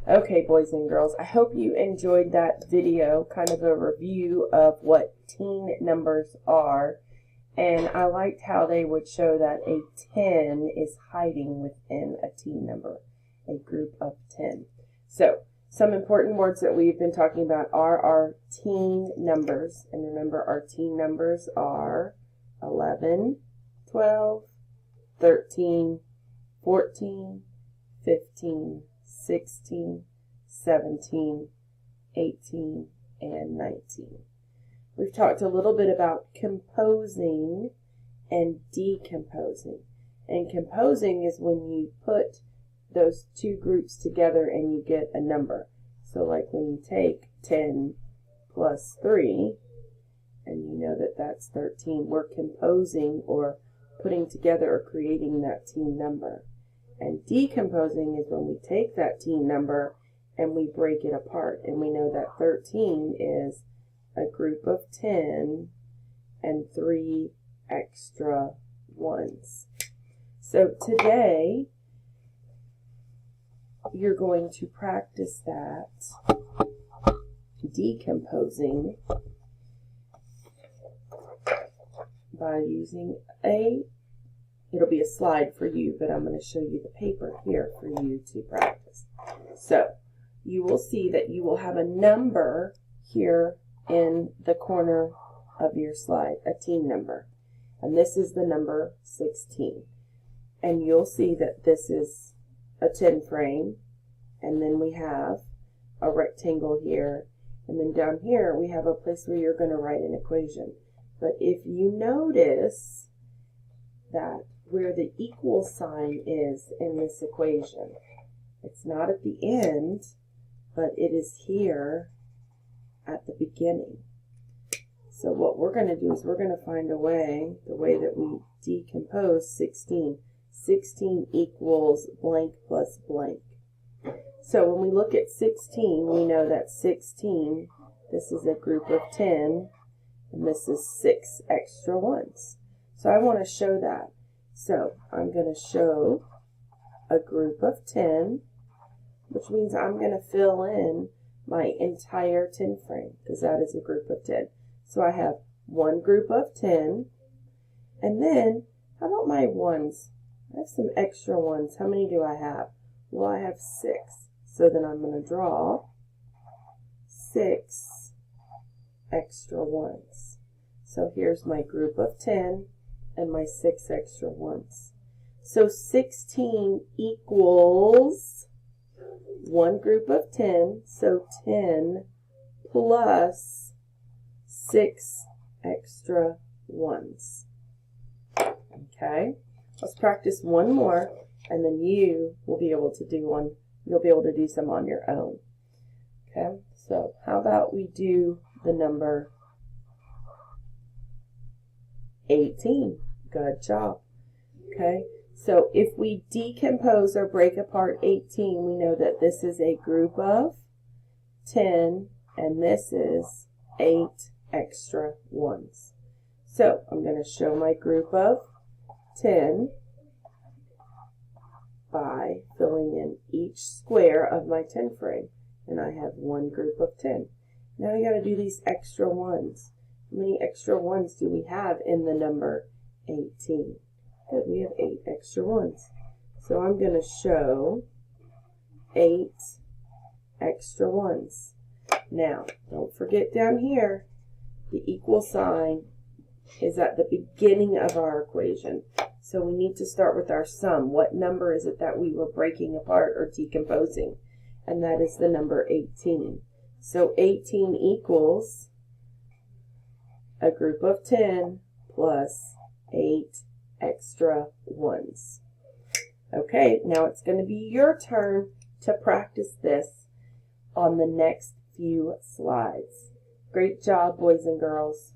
Okay, boys and girls, I hope you enjoyed that video, kind of a review of what teen numbers are. And I liked how they would show that a 10 is hiding within a teen number, a group of 10. So, some important words that we've been talking about are our teen numbers. And remember, our teen numbers are 11, 12, 13, 14, 15, 16, 17, 18, and 19. We've talked a little bit about composing and decomposing. And composing is when you put those two groups together and you get a number. So like when you take 10 plus 3, and you know that that's 13, we're composing or putting together or creating that teen number. And decomposing is when we take that teen number and we break it apart. And we know that 13 is a group of 10 and 3 extra ones. So today, you're going to practice that decomposing by using it'll be a slide for you, but I'm going to show you the paper here for you to practice. So, you will see that you will have a number here in the corner of your slide, a teen number. And this is the number 16. And you'll see that this is a 10 frame, and then we have a rectangle here, and then down here we have a place where you're going to write an equation. But if you notice that where the equal sign is in this equation, it's not at the end, but it is here at the beginning. So what we're going to do is we're going to find a way, the way that we decompose 16. 16 equals blank plus blank. So when we look at 16, we know that 16, this is a group of 10, and this is 6 extra ones. So I want to show that. So I'm going to show a group of 10, which means I'm going to fill in my entire 10 frame, because that is a group of 10. So I have one group of 10, and then, how about my ones? I have some extra ones. How many do I have? Well, I have 6. So then I'm going to draw 6 extra ones. So here's my group of 10 and my 6 extra ones. So 16 equals one group of 10, so 10 plus 6 extra ones. Okay, let's practice one more, and then you will be able to do one. You'll be able to do some on your own. Okay, so how about we do the number 18? Good job. Okay, so if we decompose or break apart 18, we know that this is a group of 10, and this is 8 extra ones. So I'm going to show my group of 10 by filling in each square of my 10 frame. And I have one group of 10. Now I got to do these extra ones. How many extra ones do we have in the number 18? Good, we have 8 extra ones. So I'm going to show 8 extra ones. Now, don't forget down here, the equal sign is at the beginning of our equation. So we need to start with our sum. What number is it that we were breaking apart or decomposing? And that is the number 18. So 18 equals a group of 10 plus 8 extra ones. Okay, now it's going to be your turn to practice this on the next few slides. Great job, boys and girls.